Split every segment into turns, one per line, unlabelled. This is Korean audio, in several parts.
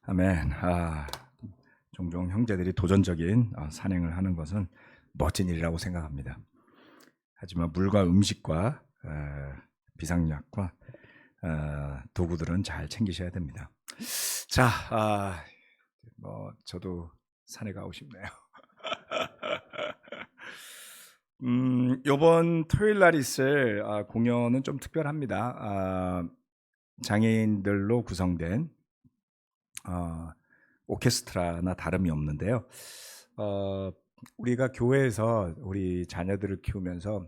아멘. 종종 형제들이 도전적인 산행을 하는 것은 멋진 일이라고 생각합니다. 하지만 물과 음식과 비상약과 도구들은 잘 챙기셔야 됩니다. 자, 저도 산에 가고 싶네요. 이번 토요일 날 있을 공연은 좀 특별합니다. 장애인들로 구성된 오케스트라나 다름이 없는데요. 우리가 교회에서 우리 자녀들을 키우면서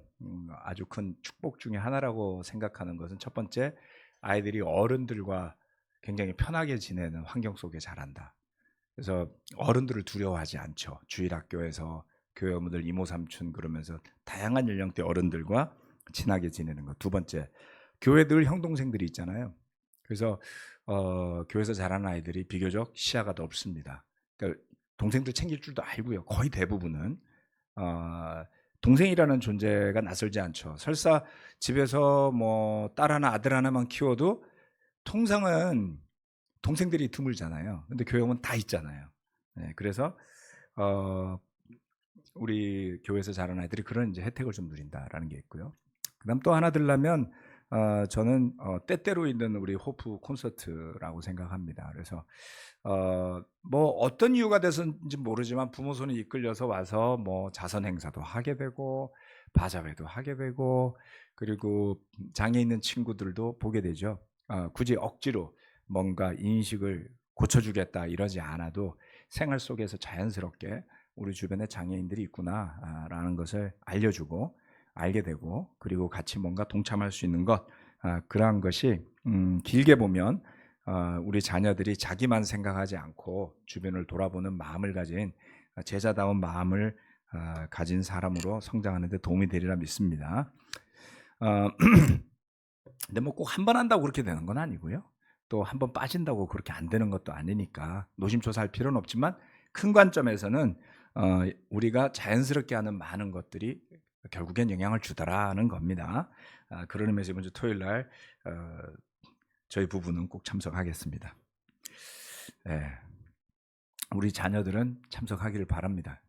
아주 큰 축복 중에 하나라고 생각하는 것은 첫 번째, 아이들이 어른들과 굉장히 편하게 지내는 환경 속에 자란다. 그래서 어른들을 두려워하지 않죠. 주일학교에서 교회 어머니들, 이모 삼촌 그러면서 다양한 연령대 어른들과 친하게 지내는 것. 두 번째, 교회 늘 형 동생들이 있잖아요. 그래서 교회에서 자라는 아이들이 비교적 시야가 넓습니다. 그러니까 동생들 챙길 줄도 알고요. 거의 대부분은 동생이라는 존재가 낯설지 않죠. 설사 집에서 뭐 딸 하나 아들 하나만 키워도 통상은 동생들이 드물잖아요. 근데 교회 오면 다 있잖아요. 네, 그래서 우리 교회에서 자라는 아이들이 그런 이제 혜택을 좀 누린다라는 게 있고요. 그다음 또 하나 들라면 저는 때때로 있는 우리 호프 콘서트라고 생각합니다. 그래서 뭐 어떤 이유가 돼서인지 모르지만 부모 손에 이끌려서 와서 뭐 자선 행사도 하게 되고 바자회도 하게 되고 그리고 장애 있는 친구들도 보게 되죠. 굳이 억지로 뭔가 인식을 고쳐주겠다 이러지 않아도 생활 속에서 자연스럽게 우리 주변에 장애인들이 있구나라는 것을 알려주고 알게 되고 그리고 같이 뭔가 동참할 수 있는 것 그러한 것이 길게 보면 우리 자녀들이 자기만 생각하지 않고 주변을 돌아보는 마음을 가진 제자다운 마음을 가진 사람으로 성장하는 데 도움이 되리라 믿습니다. 근데 뭐 꼭 한 번 한다고 그렇게 되는 건 아니고요. 또 한 번 빠진다고 그렇게 안 되는 것도 아니니까 노심초사할 필요는 없지만 큰 관점에서는 우리가 자연스럽게 하는 많은 것들이 결국엔 영향을 주더라는 겁니다. 그런 의미에서 이번 주 토요일 날 저희 부부는 꼭 참석하겠습니다. 네. 우리 자녀들은 참석하기를 바랍니다.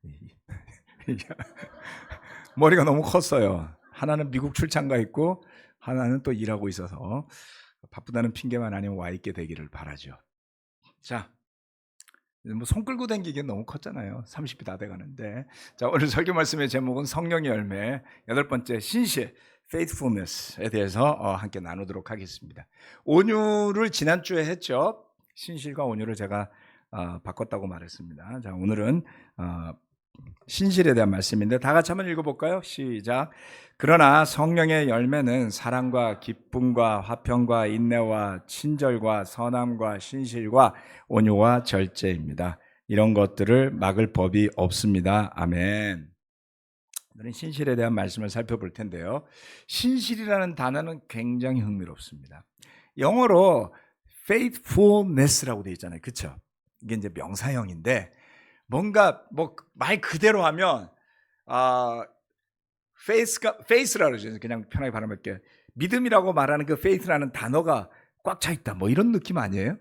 머리가 너무 컸어요. 하나는 미국 출장 가 있고 하나는 또 일하고 있어서 바쁘다는 핑계만 아니면 와 있게 되기를 바라죠. 자, 뭐 손 끌고 다니기엔 너무 컸잖아요. 30이 다 돼가는데. 자, 오늘 설교 말씀의 제목은 성령의 열매 8번째 신실 faithfulness에 대해서 함께 나누도록 하겠습니다. 온유를 지난주에 했죠. 신실과 온유를 제가 바꿨다고 말했습니다. 자, 오늘은 신실에 대한 말씀인데 다 같이 한번 읽어볼까요? 시작. 그러나 성령의 열매는 사랑과 기쁨과 화평과 인내와 친절과 선함과 신실과 온유와 절제입니다. 이런 것들을 막을 법이 없습니다. 아멘. 오늘은 신실에 대한 말씀을 살펴볼 텐데요. 신실이라는 단어는 굉장히 흥미롭습니다. 영어로 faithfulness라고 되어 있잖아요. 그렇죠? 이게 이제 명사형인데 뭔가 뭐 말 그대로 하면 faith라고 그러죠. 그냥 편하게 발음할게요. 믿음이라고 말하는 그 faith라는 단어가 꽉 차 있다. 뭐 이런 느낌 아니에요?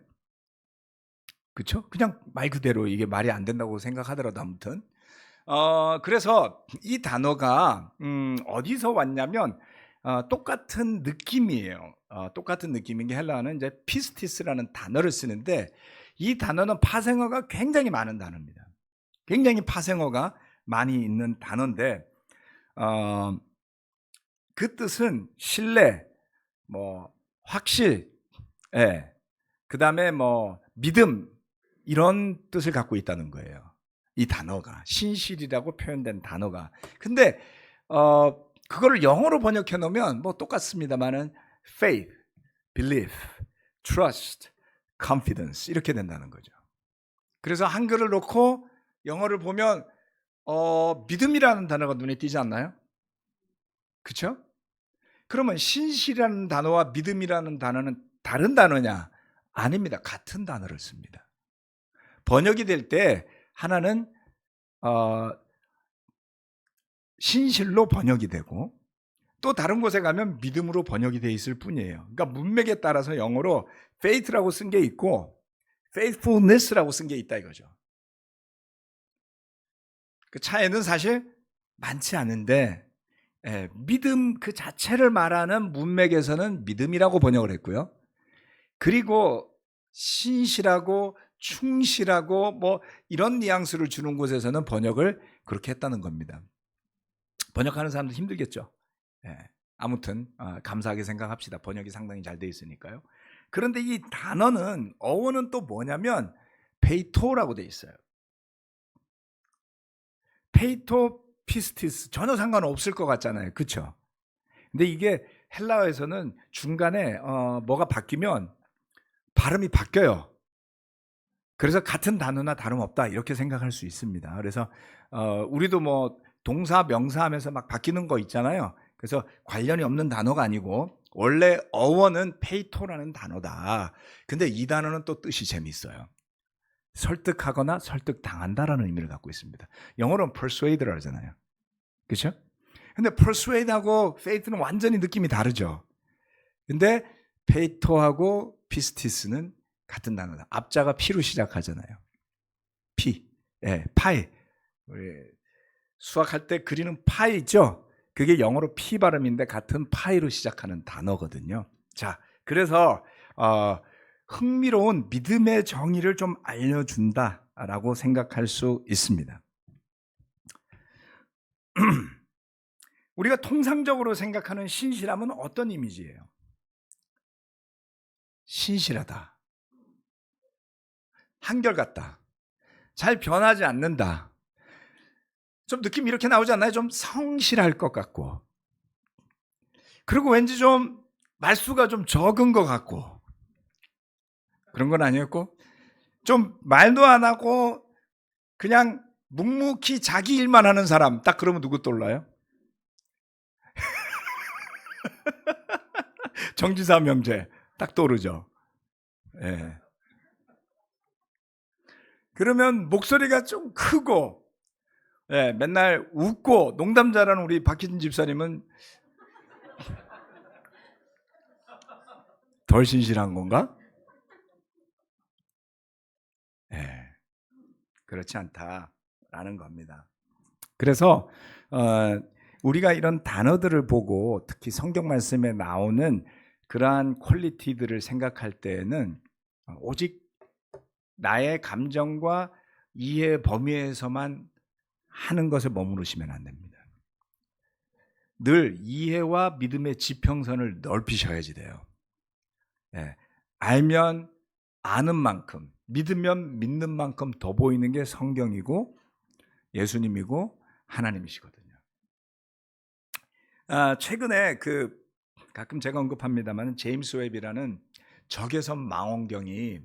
그렇죠? 그냥 말 그대로 이게 말이 안 된다고 생각하더라도 아무튼 그래서 이 단어가 어디서 왔냐면 똑같은 느낌이에요. 똑같은 느낌인 게 헬라어는 이제 피스티스라는 단어를 쓰는데 이 단어는 파생어가 굉장히 많은 단어입니다. 굉장히 파생어가 많이 있는 단어인데 그 뜻은 신뢰, 뭐 확실, 그 다음에 뭐 믿음 이런 뜻을 갖고 있다는 거예요. 이 단어가 신실이라고 표현된 단어가. 근데 그거를 영어로 번역해 놓으면 뭐 똑같습니다만은 faith, belief, trust, confidence 이렇게 된다는 거죠. 그래서 한글을 놓고 영어를 보면 믿음이라는 단어가 눈에 띄지 않나요? 그렇죠? 그러면 신실이라는 단어와 믿음이라는 단어는 다른 단어냐? 아닙니다. 같은 단어를 씁니다. 번역이 될 때 하나는 신실로 번역이 되고 또 다른 곳에 가면 믿음으로 번역이 돼 있을 뿐이에요. 그러니까 문맥에 따라서 영어로 faith라고 쓴 게 있고 faithfulness라고 쓴 게 있다 이거죠. 그 차이는 사실 많지 않은데 믿음 그 자체를 말하는 문맥에서는 믿음이라고 번역을 했고요. 그리고 신실하고 충실하고 뭐 이런 뉘앙스를 주는 곳에서는 번역을 그렇게 했다는 겁니다. 번역하는 사람도 힘들겠죠. 아무튼 감사하게 생각합시다. 번역이 상당히 잘 돼 있으니까요. 그런데 이 단어는 어원은 또 뭐냐면 페이토라고 돼 있어요. 페이토 피스티스 전혀 상관없을 것 같잖아요. 그렇죠? 근데 이게 헬라어에서는 중간에 뭐가 바뀌면 발음이 바뀌어요. 그래서 같은 단어나 다름없다 이렇게 생각할 수 있습니다. 그래서 우리도 뭐 동사 명사 하면서 막 바뀌는 거 있잖아요. 그래서 관련이 없는 단어가 아니고 원래 어원은 페이토라는 단어다. 근데 이 단어는 또 뜻이 재미있어요. 설득하거나 설득당한다라는 의미를 갖고 있습니다. 영어로는 persuade라고 하잖아요. 그렇죠? 근데 persuade하고 faith는 완전히 느낌이 다르죠. 근데 페이토하고 피스티스는 같은 단어다. 앞자가 P로 시작하잖아요. P. 파이. 우리 수학할 때 그리는 파이 있죠? 그게 영어로 P 발음인데 같은 파이로 시작하는 단어거든요. 자, 그래서 흥미로운 믿음의 정의를 좀 알려준다라고 생각할 수 있습니다. 우리가 통상적으로 생각하는 신실함은 어떤 이미지예요? 신실하다, 한결같다, 잘 변하지 않는다. 좀 느낌 이렇게 나오지 않나요? 좀 성실할 것 같고, 그리고 왠지 좀 말수가 좀 적은 것 같고, 그런 건 아니었고, 좀 말도 안 하고 그냥 묵묵히 자기 일만 하는 사람, 딱 그러면 누구 떠올라요? 정지사 명제 딱 떠오르죠. 예. 그러면 목소리가 좀 크고 맨날 웃고 농담 잘하는 우리 박희진 집사님은 덜 신실한 건가? 그렇지 않다라는 겁니다. 그래서 우리가 이런 단어들을 보고 특히 성경 말씀에 나오는 그러한 퀄리티들을 생각할 때에는 오직 나의 감정과 이해 범위에서만 하는 것에 머무르시면 안 됩니다. 늘 이해와 믿음의 지평선을 넓히셔야지 돼요. 알면 아는 만큼, 믿으면 믿는 만큼 더 보이는 게 성경이고 예수님이고 하나님이시거든요. 최근에 가끔 제가 언급합니다만 제임스 웹이라는 적외선 망원경이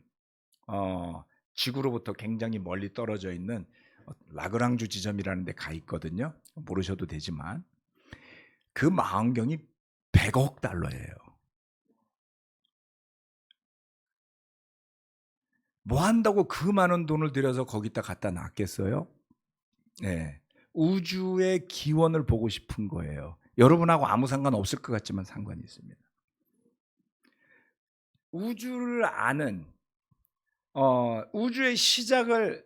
지구로부터 굉장히 멀리 떨어져 있는 라그랑주 지점이라는 데 가 있거든요. 모르셔도 되지만 그 망원경이 100억 달러예요. 뭐 한다고 그 많은 돈을 들여서 거기다 갖다 놨겠어요? 우주의 기원을 보고 싶은 거예요. 여러분하고 아무 상관 없을 것 같지만 상관이 있습니다. 우주를 아는 우주의 시작을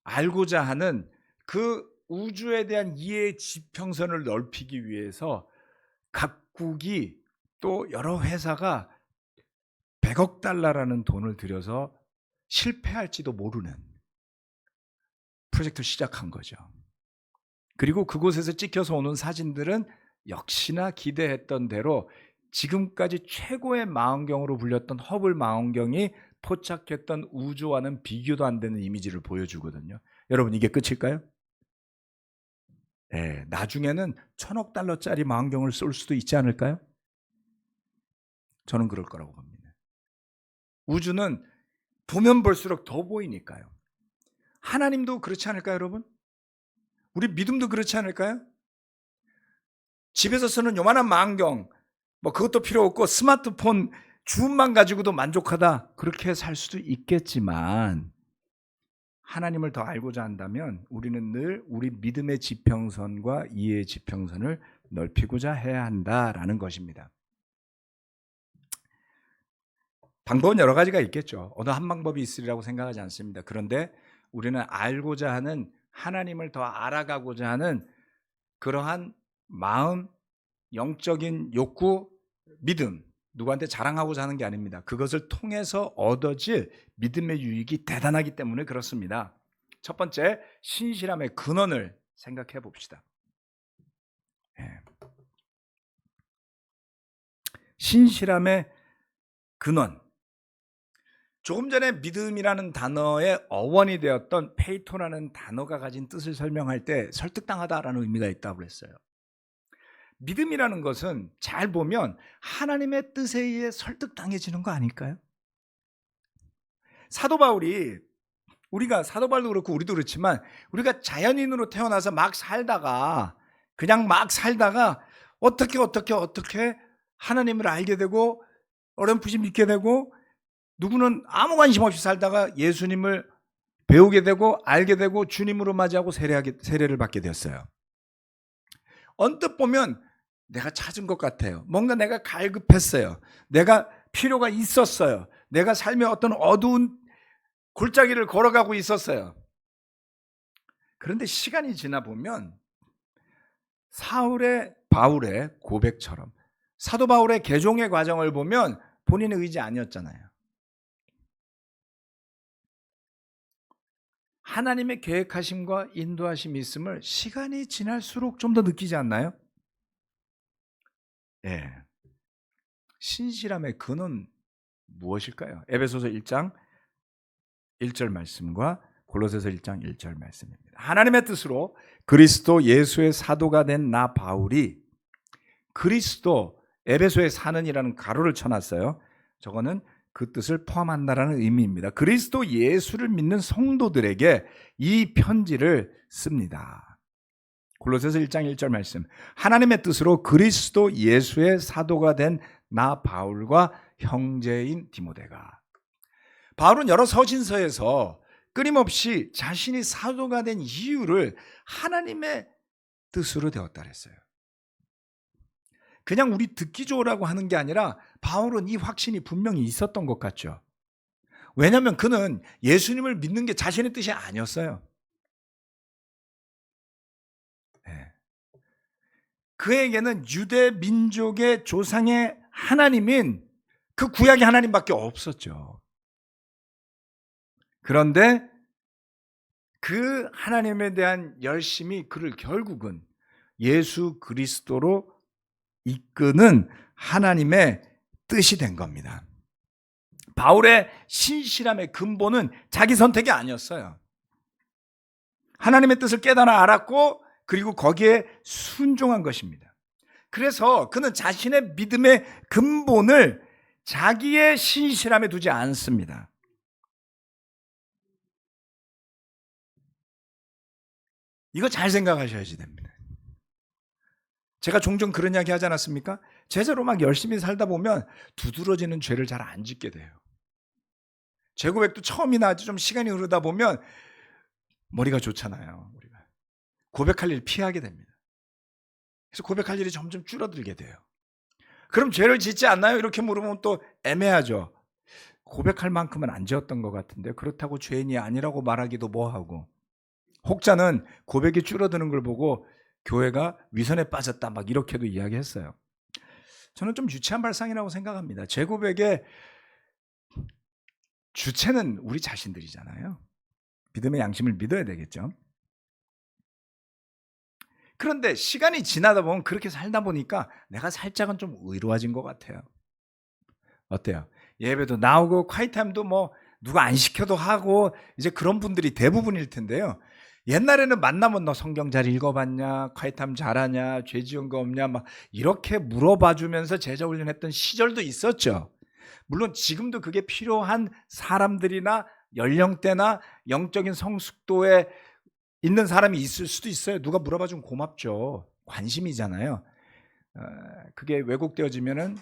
알고자 하는 그 우주에 대한 이해의 지평선을 넓히기 위해서 각국이 또 여러 회사가 100억 달러라는 돈을 들여서 실패할지도 모르는 프로젝트를 시작한 거죠. 그리고 그곳에서 찍혀서 오는 사진들은 역시나 기대했던 대로 지금까지 최고의 망원경으로 불렸던 허블 망원경이 포착했던 우주와는 비교도 안 되는 이미지를 보여주거든요. 여러분 이게 끝일까요? 나중에는 1000억 달러짜리 망원경을 쏠 수도 있지 않을까요? 저는 그럴 거라고 봅니다. 우주는 보면 볼수록 더 보이니까요. 하나님도 그렇지 않을까요, 여러분? 우리 믿음도 그렇지 않을까요? 집에서 쓰는 요만한 망원경, 뭐 그것도 필요 없고 스마트폰 줌만 가지고도 만족하다, 그렇게 살 수도 있겠지만 하나님을 더 알고자 한다면 우리는 늘 우리 믿음의 지평선과 이해의 지평선을 넓히고자 해야 한다라는 것입니다. 방법은 여러 가지가 있겠죠. 어느 한 방법이 있으리라고 생각하지 않습니다. 그런데 우리는 알고자 하는, 하나님을 더 알아가고자 하는 그러한 마음, 영적인 욕구, 믿음, 누구한테 자랑하고자 하는 게 아닙니다. 그것을 통해서 얻어질 믿음의 유익이 대단하기 때문에 그렇습니다. 첫 번째, 신실함의 근원을 생각해 봅시다. 신실함의 근원. 조금 전에 믿음이라는 단어의 어원이 되었던 페이토라는 단어가 가진 뜻을 설명할 때 설득당하다라는 의미가 있다고 그랬어요. 믿음이라는 것은 잘 보면 하나님의 뜻에 의해 설득당해지는 거 아닐까요? 사도 바울이, 우리가 사도 바울도 그렇고 우리도 그렇지만 우리가 자연인으로 태어나서 막 살다가, 그냥 막 살다가 어떻게 하나님을 알게 되고 어렴풋이 믿게 되고, 누구는 아무 관심 없이 살다가 예수님을 배우게 되고 알게 되고 주님으로 맞이하고 세례를 받게 되었어요. 언뜻 보면 내가 찾은 것 같아요. 뭔가 내가 갈급했어요. 내가 필요가 있었어요. 내가 삶의 어떤 어두운 골짜기를 걸어가고 있었어요. 그런데 시간이 지나 보면 바울의 고백처럼 사도 바울의 개종의 과정을 보면 본인의 의지 아니었잖아요. 하나님의 계획하심과 인도하심이 있음을 시간이 지날수록 좀 더 느끼지 않나요? 예. 신실함의 근원 무엇일까요? 에베소서 1장 1절 말씀과 골로새서 1장 1절 말씀입니다. 하나님의 뜻으로 그리스도 예수의 사도가 된 나 바울이, 그리스도 에베소의 사는이라는 가로를 쳐놨어요. 저거는 그 뜻을 포함한다라는 의미입니다. 그리스도 예수를 믿는 성도들에게 이 편지를 씁니다. 골로새서 1장 1절 말씀. 하나님의 뜻으로 그리스도 예수의 사도가 된 나 바울과 형제인 디모데가. 바울은 여러 서신서에서 끊임없이 자신이 사도가 된 이유를 하나님의 뜻으로 되었다 그랬어요. 그냥 우리 듣기 좋으라고 하는 게 아니라 바울은 이 확신이 분명히 있었던 것 같죠. 왜냐하면 그는 예수님을 믿는 게 자신의 뜻이 아니었어요. 네. 그에게는 유대 민족의 조상의 하나님인 그 구약의 하나님밖에 없었죠. 그런데 그 하나님에 대한 열심이 그를 결국은 예수 그리스도로 이끄는 하나님의 뜻이 된 겁니다. 바울의 신실함의 근본은 자기 선택이 아니었어요. 하나님의 뜻을 깨달아 알았고 그리고 거기에 순종한 것입니다. 그래서 그는 자신의 믿음의 근본을 자기의 신실함에 두지 않습니다. 이거 잘 생각하셔야지 됩니다. 제가 종종 그런 이야기 하지 않았습니까? 제자로 막 열심히 살다 보면 두드러지는 죄를 잘 안 짓게 돼요. 죄 고백도 처음이나 아주 좀 시간이 흐르다 보면 머리가 좋잖아요. 우리가 고백할 일 피하게 됩니다. 그래서 고백할 일이 점점 줄어들게 돼요. 그럼 죄를 짓지 않나요? 이렇게 물으면 또 애매하죠. 고백할 만큼은 안 지었던 것 같은데 그렇다고 죄인이 아니라고 말하기도 뭐하고, 혹자는 고백이 줄어드는 걸 보고 교회가 위선에 빠졌다 막 이렇게도 이야기했어요. 저는 좀 유치한 발상이라고 생각합니다. 제 고백의 주체는 우리 자신들이잖아요. 믿음의 양심을 믿어야 되겠죠. 그런데 시간이 지나다 보면 그렇게 살다 보니까 내가 살짝은 좀 의로워진 것 같아요. 어때요? 예배도 나오고 콰이타임도 뭐 누가 안 시켜도 하고 이제 그런 분들이 대부분일 텐데요. 옛날에는 만나면 너 성경 잘 읽어봤냐, 콰이타임 잘하냐, 죄 지은 거 없냐 막 이렇게 물어봐주면서 제자 훈련했던 시절도 있었죠. 물론 지금도 그게 필요한 사람들이나 연령대나 영적인 성숙도에 있는 사람이 있을 수도 있어요. 누가 물어봐주면 고맙죠. 관심이잖아요. 그게 왜곡되어지면은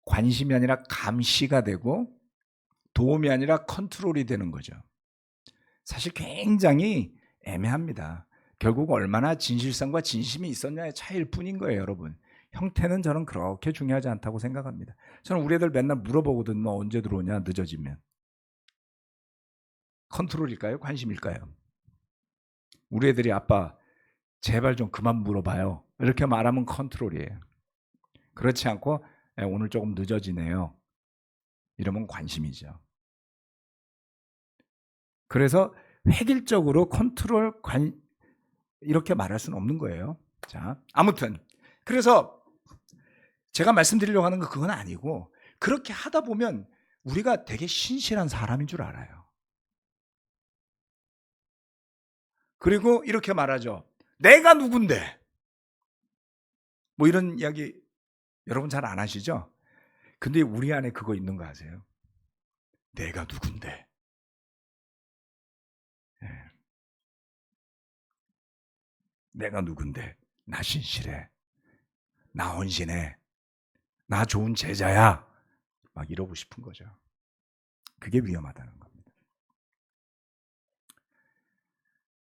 관심이 아니라 감시가 되고 도움이 아니라 컨트롤이 되는 거죠. 사실 굉장히 애매합니다. 결국 얼마나 진실성과 진심이 있었냐의 차이일 뿐인 거예요, 여러분. 형태는 저는 그렇게 중요하지 않다고 생각합니다. 저는 우리 애들 맨날 물어보거든. 너 언제 들어오냐 늦어지면. 컨트롤일까요? 관심일까요? 우리 애들이 아빠 제발 좀 그만 물어봐요. 이렇게 말하면 컨트롤이에요. 그렇지 않고 오늘 조금 늦어지네요. 이러면 관심이죠. 그래서 획일적으로 이렇게 말할 수는 없는 거예요. 자, 아무튼 그래서 제가 말씀드리려고 하는 건 그건 아니고 그렇게 하다 보면 우리가 되게 신실한 사람인 줄 알아요. 그리고 이렇게 말하죠. 내가 누군데? 뭐 이런 이야기 여러분 잘 안 하시죠? 근데 우리 안에 그거 있는 거 아세요? 내가 누군데? 예. 내가 누군데? 나 신실해. 나 헌신해. 나 좋은 제자야. 막 이러고 싶은 거죠. 그게 위험하다는 겁니다.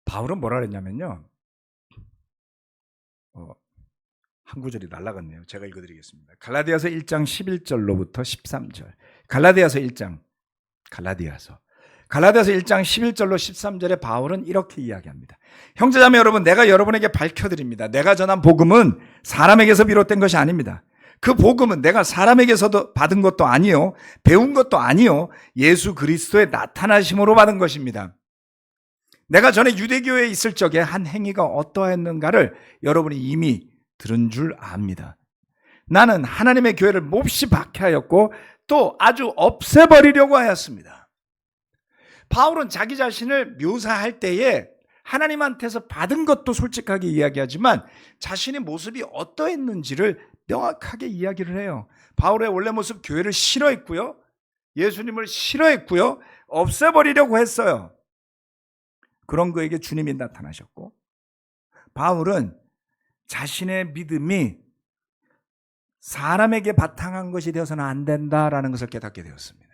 바울은 뭐라 그랬냐면요. 한 구절이 날라갔네요. 제가 읽어드리겠습니다. 갈라디아서 1장 11절로부터 13절. 갈라디아서 1장. 갈라디아서 1장 11절로 13절에 바울은 이렇게 이야기합니다. 형제자매 여러분, 내가 여러분에게 밝혀드립니다. 내가 전한 복음은 사람에게서 비롯된 것이 아닙니다. 그 복음은 내가 사람에게서도 받은 것도 아니요, 배운 것도 아니요, 예수 그리스도의 나타나심으로 받은 것입니다. 내가 전에 유대교회에 있을 적에 한 행위가 어떠했는가를 여러분이 이미 들은 줄 압니다. 나는 하나님의 교회를 몹시 박해하였고 또 아주 없애버리려고 하였습니다. 바울은 자기 자신을 묘사할 때에 하나님한테서 받은 것도 솔직하게 이야기하지만 자신의 모습이 어떠했는지를 명확하게 이야기를 해요. 바울의 원래 모습 교회를 싫어했고요. 예수님을 싫어했고요. 없애버리려고 했어요. 그런 그에게 주님이 나타나셨고 바울은 자신의 믿음이 사람에게 바탕한 것이 되어서는 안 된다라는 것을 깨닫게 되었습니다.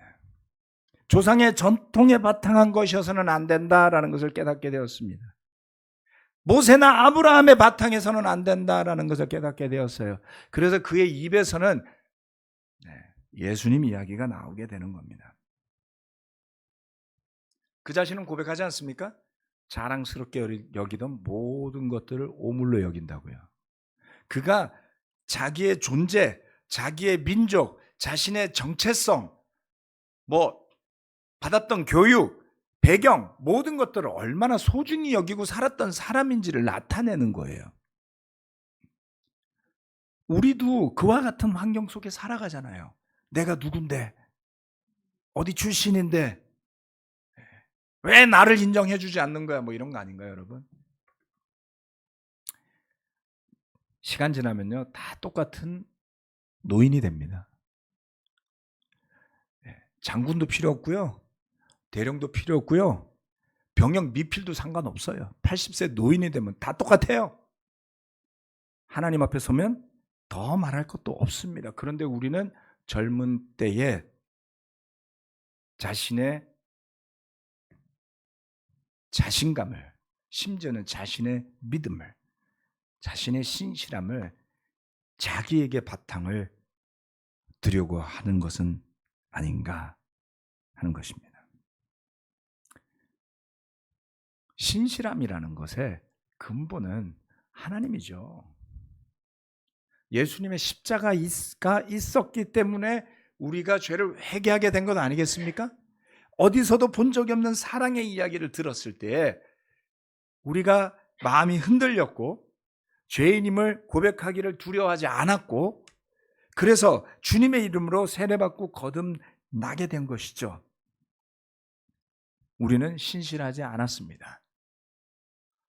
조상의 전통에 바탕한 것이어서는 안 된다라는 것을 깨닫게 되었습니다. 모세나 아브라함의 바탕에서는 안 된다라는 것을 깨닫게 되었어요. 그래서 그의 입에서는 예수님 이야기가 나오게 되는 겁니다. 그 자신은 고백하지 않습니까? 자랑스럽게 여기던 모든 것들을 오물로 여긴다고요. 그가 자기의 존재, 자기의 민족, 자신의 정체성, 받았던 교육, 배경, 모든 것들을 얼마나 소중히 여기고 살았던 사람인지를 나타내는 거예요. 우리도 그와 같은 환경 속에 살아가잖아요. 내가 누군데, 어디 출신인데, 왜 나를 인정해 주지 않는 거야? 이런 거 아닌가요, 여러분? 시간 지나면요, 다 똑같은 노인이 됩니다. 장군도 필요 없고요. 대령도 필요 없고요. 병역 미필도 상관없어요. 80세 노인이 되면 다 똑같아요. 하나님 앞에 서면 더 말할 것도 없습니다. 그런데 우리는 젊은 때에 자신의 자신감을, 심지어는 자신의 믿음을, 자신의 신실함을 자기에게 바탕을 두려고 하는 것은 아닌가 하는 것입니다. 신실함이라는 것의 근본은 하나님이죠. 예수님의 십자가가 있었기 때문에 우리가 죄를 회개하게 된 것 아니겠습니까? 어디서도 본 적이 없는 사랑의 이야기를 들었을 때 우리가 마음이 흔들렸고 죄인임을 고백하기를 두려워하지 않았고 그래서 주님의 이름으로 세례받고 거듭나게 된 것이죠. 우리는 신실하지 않았습니다.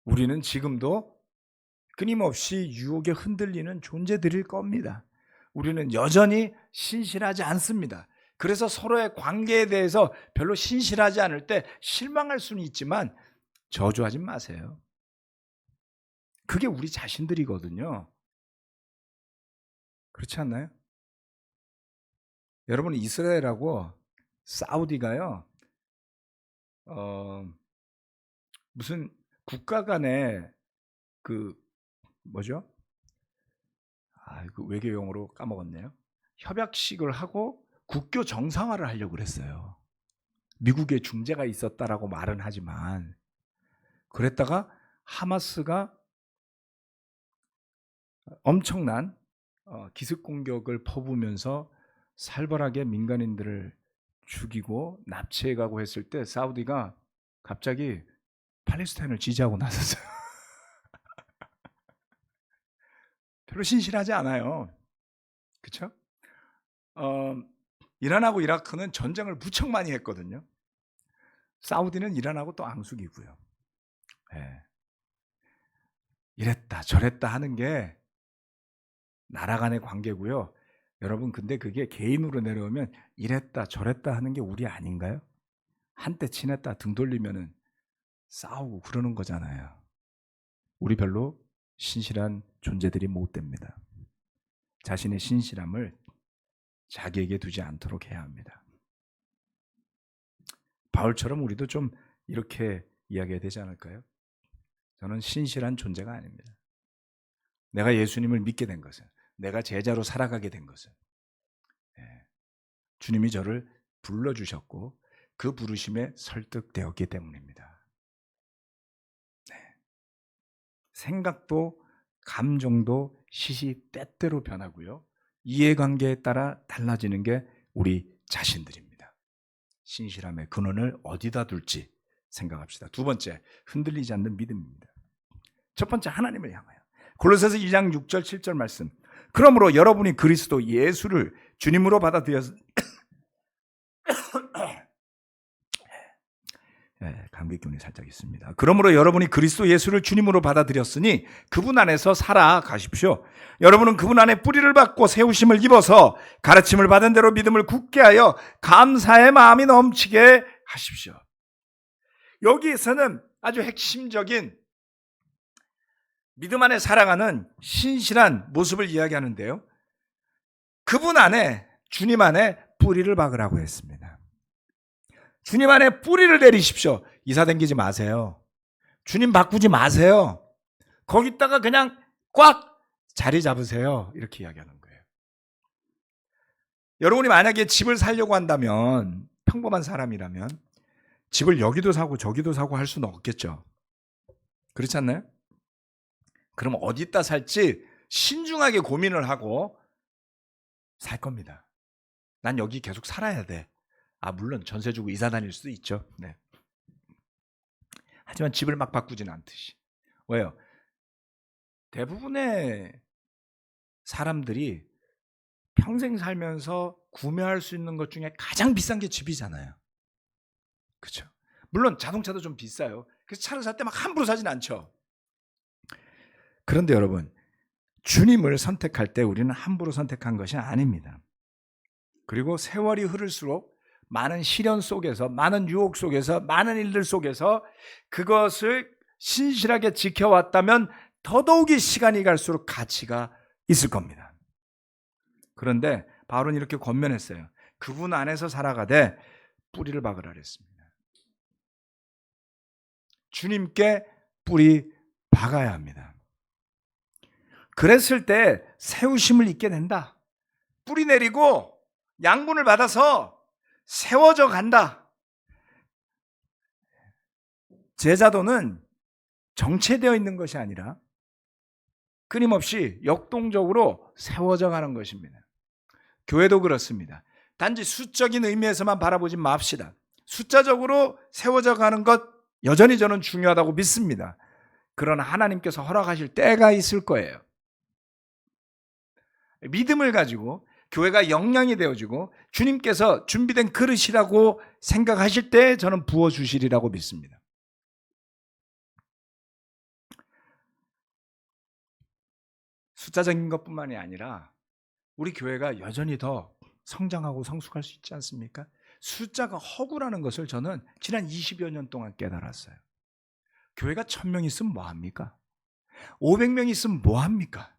우리는 지금도 끊임없이 유혹에 흔들리는 존재들일 겁니다. 우리는 여전히 신실하지 않습니다. 그래서 서로의 관계에 대해서 별로 신실하지 않을 때 실망할 수는 있지만 저주하지 마세요. 그게 우리 자신들이거든요. 그렇지 않나요? 여러분, 이스라엘하고 사우디가요, 무슨 국가 간에 뭐죠? 그 외교 용어로 까먹었네요. 협약식을 하고 국교 정상화를 하려고 그랬어요. 미국의 중재가 있었다라고 말은 하지만, 그랬다가 하마스가 엄청난 기습 공격을 퍼부으면서 살벌하게 민간인들을 죽이고 납치해가고 했을 때 사우디가 갑자기 팔레스타인을 지지하고 나섰어요. 별로 신실하지 않아요. 그렇죠? 이란하고 이라크는 전쟁을 무척 많이 했거든요. 사우디는 이란하고 또 앙숙이고요. 네. 이랬다 저랬다 하는 게 나라 간의 관계고요. 여러분, 근데 그게 개인으로 내려오면 이랬다 저랬다 하는 게 우리 아닌가요? 한때 친했다 등 돌리면은 싸우고 그러는 거잖아요. 우리 별로 신실한 존재들이 못 됩니다. 자신의 신실함을 자기에게 두지 않도록 해야 합니다. 바울처럼 우리도 좀 이렇게 이야기해야 되지 않을까요? 저는 신실한 존재가 아닙니다. 내가 예수님을 믿게 된 것은, 내가 제자로 살아가게 된 것은 주님이 저를 불러주셨고 그 부르심에 설득되었기 때문입니다. 생각도 감정도 시시때때로 변하고요. 이해관계에 따라 달라지는 게 우리 자신들입니다. 신실함의 근원을 어디다 둘지 생각합시다. 두 번째, 흔들리지 않는 믿음입니다. 첫 번째, 하나님을 향하여. 골로새서 2장 6절 7절 말씀. 그러므로 여러분이 그리스도 예수를 주님으로 받아들여서 감기 기운이 살짝 있습니다. 그러므로 여러분이 그리스도 예수를 주님으로 받아들였으니 그분 안에서 살아가십시오. 여러분은 그분 안에 뿌리를 받고 세우심을 입어서 가르침을 받은 대로 믿음을 굳게 하여 감사의 마음이 넘치게 하십시오. 여기에서는 아주 핵심적인 믿음 안에 살아가는 신실한 모습을 이야기하는데요. 그분 안에, 주님 안에 뿌리를 박으라고 했습니다. 주님 안에 뿌리를 내리십시오. 이사 댕기지 마세요. 주님 바꾸지 마세요. 거기다가 그냥 꽉 자리 잡으세요. 이렇게 이야기하는 거예요. 여러분이 만약에 집을 살려고 한다면, 평범한 사람이라면 집을 여기도 사고 저기도 사고 할 수는 없겠죠. 그렇지 않나요? 그럼 어디다 살지 신중하게 고민을 하고 살 겁니다. 난 여기 계속 살아야 돼. 물론 전세 주고 이사 다닐 수도 있죠. 네. 하지만 집을 막 바꾸지는 않듯이. 왜요? 대부분의 사람들이 평생 살면서 구매할 수 있는 것 중에 가장 비싼 게 집이잖아요. 그렇죠? 물론 자동차도 좀 비싸요. 그래서 차를 살 때 막 함부로 사진 않죠. 그런데 여러분, 주님을 선택할 때 우리는 함부로 선택한 것이 아닙니다. 그리고 세월이 흐를수록 많은 시련 속에서, 많은 유혹 속에서, 많은 일들 속에서 그것을 신실하게 지켜왔다면 더더욱이 시간이 갈수록 가치가 있을 겁니다. 그런데 바울은 이렇게 권면했어요. 그분 안에서 살아가되 뿌리를 박으라 그랬습니다. 주님께 뿌리 박아야 합니다. 그랬을 때 세우심을 입게 된다. 뿌리 내리고 양분을 받아서 세워져 간다. 제자도는 정체되어 있는 것이 아니라 끊임없이 역동적으로 세워져 가는 것입니다. 교회도 그렇습니다. 단지 수적인 의미에서만 바라보지 맙시다. 숫자적으로 세워져 가는 것 여전히 저는 중요하다고 믿습니다. 그러나 하나님께서 허락하실 때가 있을 거예요. 믿음을 가지고 교회가 영양이 되어지고 주님께서 준비된 그릇이라고 생각하실 때 저는 부어주시리라고 믿습니다. 숫자적인 것뿐만이 아니라 우리 교회가 여전히 더 성장하고 성숙할 수 있지 않습니까? 숫자가 허구라는 것을 저는 지난 20여 년 동안 깨달았어요. 교회가 1000명 있으면 뭐합니까? 500명 있으면 뭐합니까?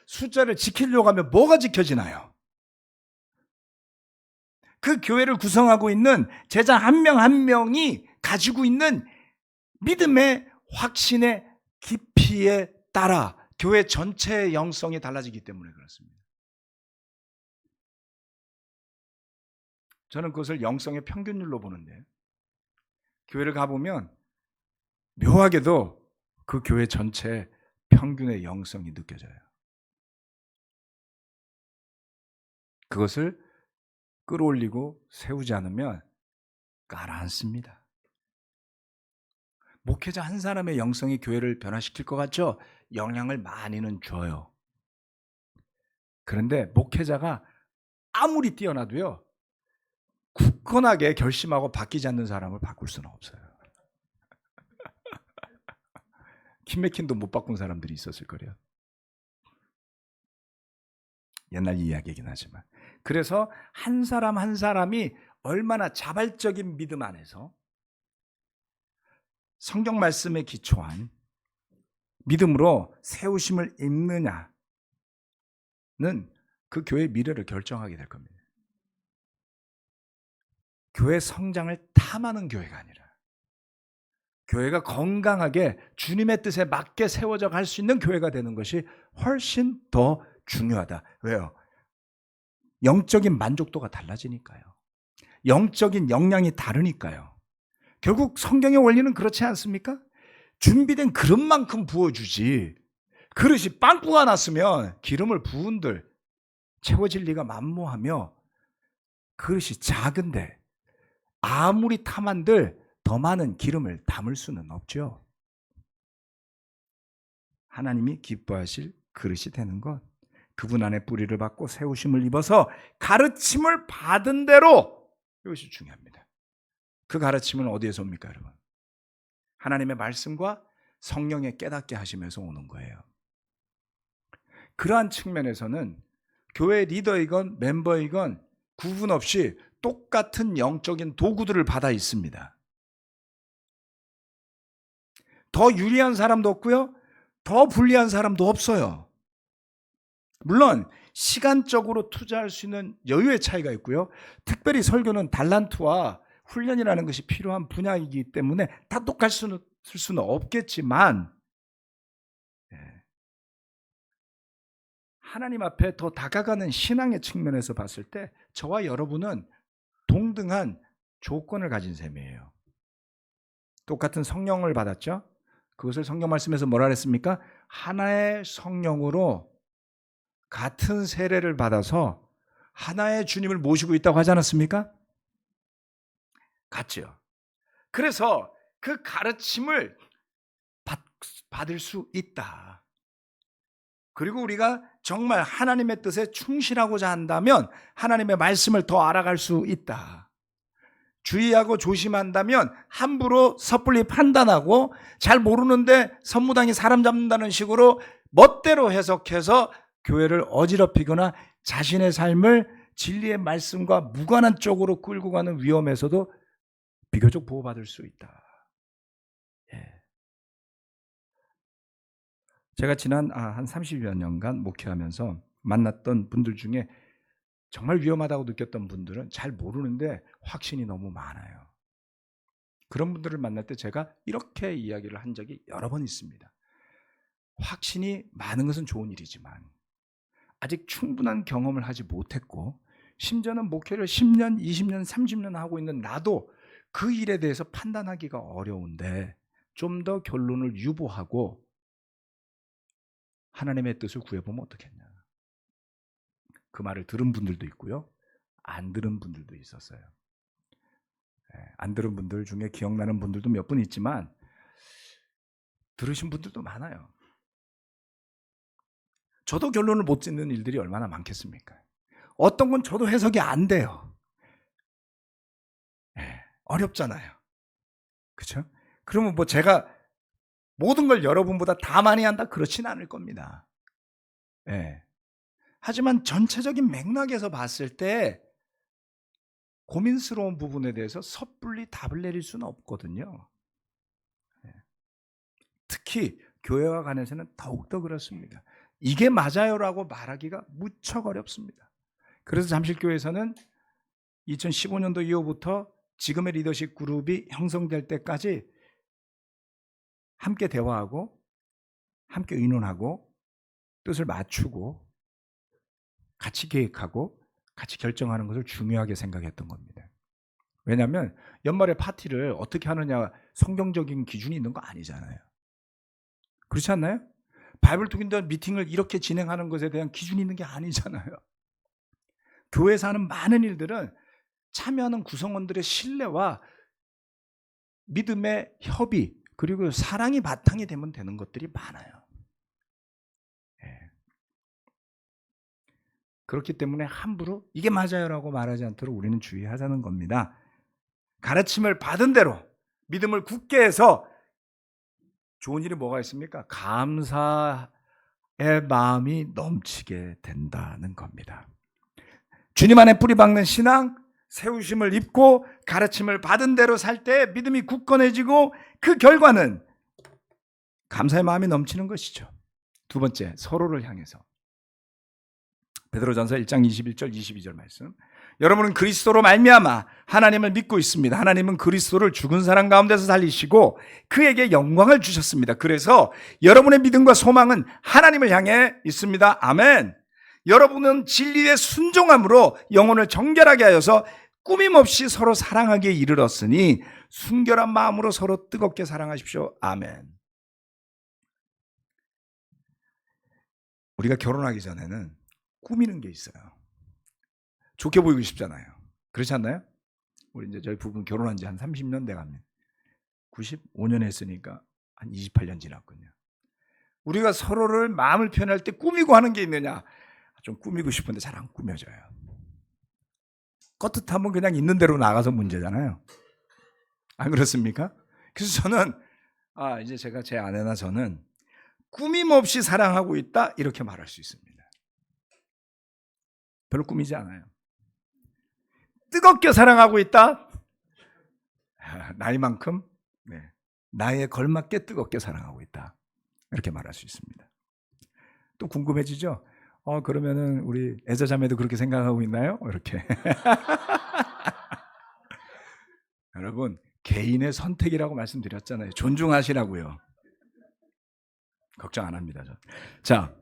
숫자를 지키려고 하면 뭐가 지켜지나요? 그 교회를 구성하고 있는 제자 한 명 한 명이 가지고 있는 믿음의 확신의 깊이에 따라 교회 전체의 영성이 달라지기 때문에 그렇습니다. 저는 그것을 영성의 평균율로 보는데, 교회를 가보면 묘하게도 그 교회 전체 평균의 영성이 느껴져요. 그것을 끌어올리고 세우지 않으면 가라앉습니다. 목회자 한 사람의 영성이 교회를 변화시킬 것 같죠? 영향을 많이는 줘요. 그런데 목회자가 아무리 뛰어나도요, 굳건하게 결심하고 바뀌지 않는 사람을 바꿀 수는 없어요. 킴메킨도 못 바꾼 사람들이 있었을 거래요. 옛날 이야기이긴 하지만. 그래서 한 사람 한 사람이 얼마나 자발적인 믿음 안에서 성경 말씀에 기초한 믿음으로 세우심을 입느냐는 그 교회의 미래를 결정하게 될 겁니다. 교회 성장을 탐하는 교회가 아니라 교회가 건강하게 주님의 뜻에 맞게 세워져 갈 수 있는 교회가 되는 것이 훨씬 더 중요하다. 왜요? 영적인 만족도가 달라지니까요. 영적인 역량이 다르니까요. 결국 성경의 원리는 그렇지 않습니까? 준비된 그릇만큼 부어주지, 그릇이 빵꾸가 났으면 기름을 부은들 채워질 리가 만무하며, 그릇이 작은데 아무리 탐한들 더 많은 기름을 담을 수는 없죠. 하나님이 기뻐하실 그릇이 되는 것, 그분 안에 뿌리를 받고 세우심을 입어서 가르침을 받은 대로, 이것이 중요합니다. 그 가르침은 어디에서 옵니까, 여러분? 하나님의 말씀과 성령의 깨닫게 하시면서 오는 거예요. 그러한 측면에서는 교회 리더이건 멤버이건 구분 없이 똑같은 영적인 도구들을 받아 있습니다. 더 유리한 사람도 없고요, 더 불리한 사람도 없어요. 물론 시간적으로 투자할 수 있는 여유의 차이가 있고요, 특별히 설교는 달란트와 훈련이라는 것이 필요한 분야이기 때문에 다 똑같이 쓸 수는 없겠지만, 하나님 앞에 더 다가가는 신앙의 측면에서 봤을 때 저와 여러분은 동등한 조건을 가진 셈이에요. 똑같은 성령을 받았죠. 그것을 성경 말씀에서 뭐라 그랬습니까? 하나의 성령으로 같은 세례를 받아서 하나의 주님을 모시고 있다고 하지 않았습니까? 같죠. 그래서 그 가르침을 받을 수 있다. 그리고 우리가 정말 하나님의 뜻에 충실하고자 한다면 하나님의 말씀을 더 알아갈 수 있다. 주의하고 조심한다면 함부로 섣불리 판단하고, 잘 모르는데 선무당이 사람 잡는다는 식으로 멋대로 해석해서 교회를 어지럽히거나 자신의 삶을 진리의 말씀과 무관한 쪽으로 끌고 가는 위험에서도 비교적 보호받을 수 있다. 제가 지난 한 30여 년간 목회하면서 만났던 분들 중에 정말 위험하다고 느꼈던 분들은 잘 모르는데 확신이 너무 많아요. 그런 분들을 만날 때 제가 이렇게 이야기를 한 적이 여러 번 있습니다. 확신이 많은 것은 좋은 일이지만 아직 충분한 경험을 하지 못했고, 심지어는 목회를 10년, 20년, 30년 하고 있는 나도 그 일에 대해서 판단하기가 어려운데 좀 더 결론을 유보하고 하나님의 뜻을 구해보면 어떻겠냐. 그 말을 들은 분들도 있고요, 안 들은 분들도 있었어요. 안 들은 분들 중에 기억나는 분들도 몇 분 있지만 들으신 분들도 많아요. 저도 결론을 못 짓는 일들이 얼마나 많겠습니까? 어떤 건 저도 해석이 안 돼요. 어렵잖아요. 그렇죠? 그러면 뭐 제가 모든 걸 여러분보다 다 많이 한다? 그렇진 않을 겁니다. 하지만 전체적인 맥락에서 봤을 때 고민스러운 부분에 대해서 섣불리 답을 내릴 수는 없거든요. 특히 교회와 관해서는 더욱더 그렇습니다. 이게 맞아요라고 말하기가 무척 어렵습니다. 그래서 잠실교회에서는 2015년도 이후부터 지금의 리더십 그룹이 형성될 때까지 함께 대화하고 함께 의논하고 뜻을 맞추고 같이 계획하고 같이 결정하는 것을 중요하게 생각했던 겁니다. 왜냐하면 연말에 파티를 어떻게 하느냐 성경적인 기준이 있는 거 아니잖아요. 그렇지 않나요? 바이블 투게더 미팅을 이렇게 진행하는 것에 대한 기준이 있는 게 아니잖아요. 교회에서 하는 많은 일들은 참여하는 구성원들의 신뢰와 믿음의 협의 그리고 사랑이 바탕이 되면 되는 것들이 많아요. 그렇기 때문에 함부로 이게 맞아요라고 말하지 않도록 우리는 주의하자는 겁니다. 가르침을 받은 대로 믿음을 굳게 해서 좋은 일이 뭐가 있습니까? 감사의 마음이 넘치게 된다는 겁니다. 주님 안에 뿌리 박는 신앙, 세우심을 입고 가르침을 받은 대로 살 때 믿음이 굳건해지고 그 결과는 감사의 마음이 넘치는 것이죠. 두 번째, 서로를 향해서. 베드로전서 1장 21절 22절 말씀. 여러분은 그리스도로 말미암아 하나님을 믿고 있습니다. 하나님은 그리스도를 죽은 사람 가운데서 살리시고 그에게 영광을 주셨습니다. 그래서 여러분의 믿음과 소망은 하나님을 향해 있습니다. 아멘. 여러분은 진리에 순종함으로 영혼을 정결하게 하여서 꾸밈없이 서로 사랑하기에 이르렀으니 순결한 마음으로 서로 뜨겁게 사랑하십시오. 아멘. 우리가 결혼하기 전에는 꾸미는 게 있어요. 좋게 보이고 싶잖아요. 그렇지 않나요? 우리 이제 저희 부부 결혼한 지 한 30년 돼 갑니다. 95년 했으니까 한 28년 지났군요. 우리가 서로를 마음을 표현할 때 꾸미고 하는 게 있느냐? 좀 꾸미고 싶은데 잘 안 꾸며져요. 껐듯하면 그냥 있는 대로 나가서 문제잖아요. 안 그렇습니까? 그래서 저는 이제 제가 제 아내나 저는 꾸밈 없이 사랑하고 있다 이렇게 말할 수 있습니다. 별로 꾸미지 않아요. 뜨겁게 사랑하고 있다. 나이만큼 나이에 걸맞게 뜨겁게 사랑하고 있다. 이렇게 말할 수 있습니다. 또 궁금해지죠? 그러면은 우리 애자자매도 그렇게 생각하고 있나요? 이렇게. 여러분, 개인의 선택이라고 말씀드렸잖아요. 존중하시라고요. 걱정 안 합니다. 자,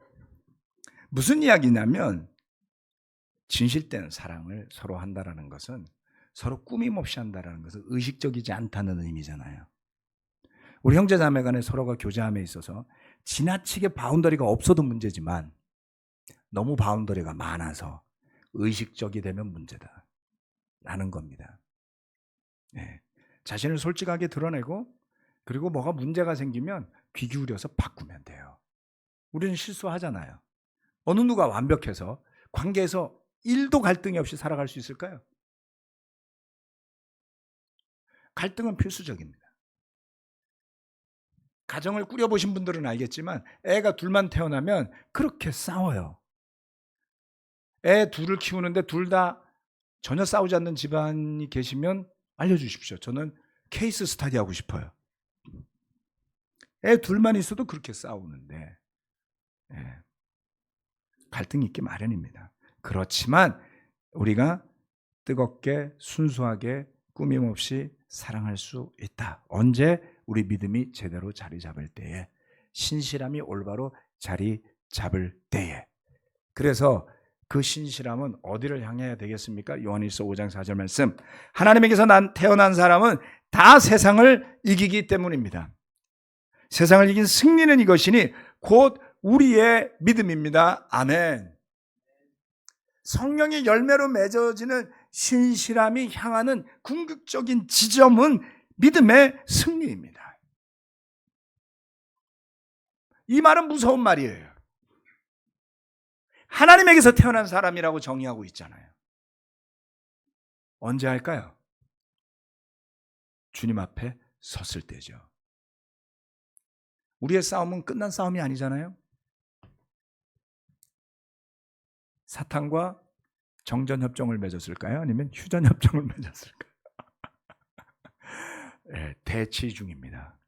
무슨 이야기냐면 진실된 사랑을 서로 한다라는 것은 서로 꾸밈없이 한다라는 것은 의식적이지 않다는 의미잖아요. 우리 형제자매 간에 서로가 교제함에 있어서 지나치게 바운더리가 없어도 문제지만 너무 바운더리가 많아서 의식적이 되면 문제다 라는 겁니다. 자신을 솔직하게 드러내고 그리고 뭐가 문제가 생기면 귀 기울여서 바꾸면 돼요. 우리는 실수하잖아요. 어느 누가 완벽해서 관계에서 1도 갈등이 없이 살아갈 수 있을까요? 갈등은 필수적입니다. 가정을 꾸려보신 분들은 알겠지만 애가 둘만 태어나면 그렇게 싸워요. 애 둘을 키우는데 둘 다 전혀 싸우지 않는 집안이 계시면 알려주십시오. 저는 케이스 스터디 하고 싶어요. 애 둘만 있어도 그렇게 싸우는데 갈등이 있기 마련입니다. 그렇지만 우리가 뜨겁게 순수하게 꾸밈없이 사랑할 수 있다. 언제? 우리 믿음이 제대로 자리 잡을 때에, 신실함이 올바로 자리 잡을 때에. 그래서 그 신실함은 어디를 향해야 되겠습니까? 요한일서 5장 4절 말씀. 하나님에게서 태어난 사람은 다 세상을 이기기 때문입니다. 세상을 이긴 승리는 이것이니 곧 우리의 믿음입니다. 아멘. 성령의 열매로 맺어지는 신실함이 향하는 궁극적인 지점은 믿음의 승리입니다. 이 말은 무서운 말이에요. 하나님에게서 태어난 사람이라고 정의하고 있잖아요. 언제 할까요? 주님 앞에 섰을 때죠. 우리의 싸움은 끝난 싸움이 아니잖아요. 사탄과 정전협정을 맺었을까요? 아니면 휴전협정을 맺었을까요? 대치 중입니다.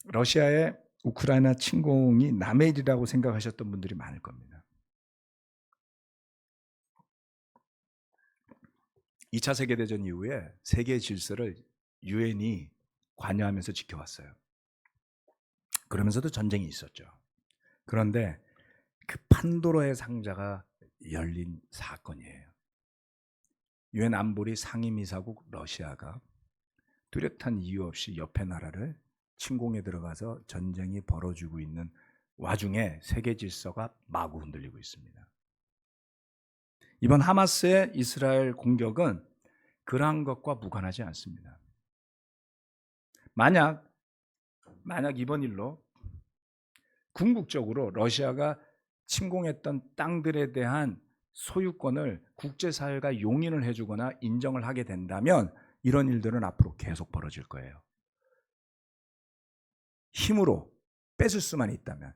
러시아의 우크라이나 침공이 남의 일이라고 생각하셨던 분들이 많을 겁니다. 2차 세계대전 이후에 세계 질서를 유엔이 관여하면서 지켜왔어요. 그러면서도 전쟁이 있었죠. 그런데 그 판도라의 상자가 열린 사건이에요. 유엔 안보리 상임이사국 러시아가 뚜렷한 이유 없이 옆에 나라를 침공에 들어가서 전쟁이 벌어지고 있는 와중에 세계 질서가 마구 흔들리고 있습니다. 이번 하마스의 이스라엘 공격은 그러한 것과 무관하지 않습니다. 만약 이번 일로 궁극적으로 러시아가 침공했던 땅들에 대한 소유권을 국제사회가 용인을 해주거나 인정을 하게 된다면 이런 일들은 앞으로 계속 벌어질 거예요. 힘으로 뺏을 수만 있다면.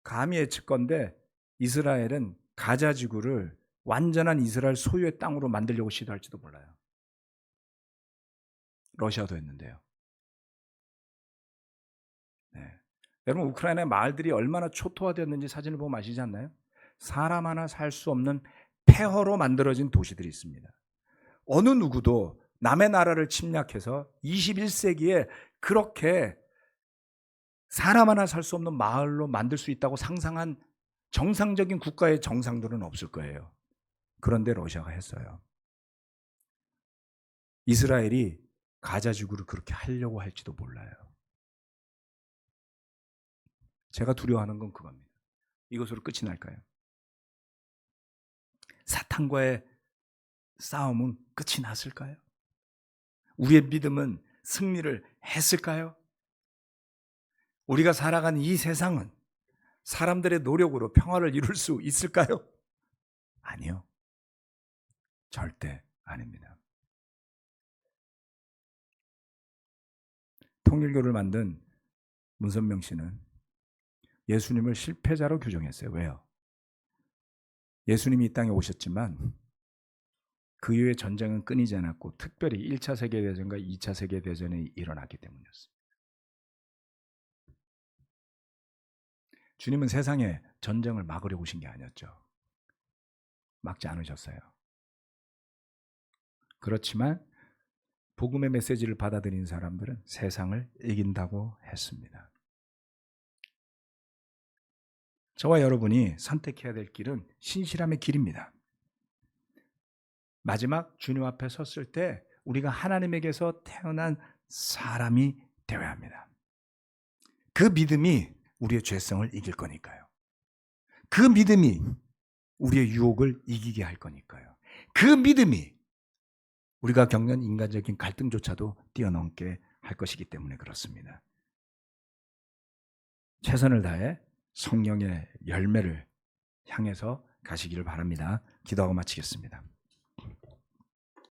감히 예측건데 이스라엘은 가자 지구를 완전한 이스라엘 소유의 땅으로 만들려고 시도할지도 몰라요. 러시아도 했는데요. 네. 여러분, 우크라이나의 마을들이 얼마나 초토화되었는지 사진을 보면 아시지 않나요? 사람 하나 살 수 없는 폐허로 만들어진 도시들이 있습니다. 어느 누구도 남의 나라를 침략해서 21세기에 그렇게 사람 하나 살 수 없는 마을로 만들 수 있다고 상상한 정상적인 국가의 정상들은 없을 거예요. 그런데 러시아가 했어요. 이스라엘이 가자 지구를 그렇게 하려고 할지도 몰라요. 제가 두려워하는 건 그겁니다. 이것으로 끝이 날까요? 사탄과의 싸움은 끝이 났을까요? 우리의 믿음은 승리를 했을까요? 우리가 살아가는 이 세상은 사람들의 노력으로 평화를 이룰 수 있을까요? 아니요. 절대 아닙니다. 통일교를 만든 문선명 씨는 예수님을 실패자로 규정했어요. 왜요? 예수님이 이 땅에 오셨지만 그 이후에 전쟁은 끊이지 않았고 특별히 1차 세계대전과 2차 세계대전이 일어났기 때문이었습니다. 주님은 세상에 전쟁을 막으려고 오신 게 아니었죠. 막지 않으셨어요. 그렇지만 복음의 메시지를 받아들인 사람들은 세상을 이긴다고 했습니다. 저와 여러분이 선택해야 될 길은 신실함의 길입니다. 마지막 주님 앞에 섰을 때 우리가 하나님에게서 태어난 사람이 되어야 합니다. 그 믿음이 우리의 죄성을 이길 거니까요. 그 믿음이 우리의 유혹을 이기게 할 거니까요. 그 믿음이 우리가 겪는 인간적인 갈등조차도 뛰어넘게 할 것이기 때문에 그렇습니다. 최선을 다해 성령의 열매를 향해서 가시기를 바랍니다. 기도하고 마치겠습니다.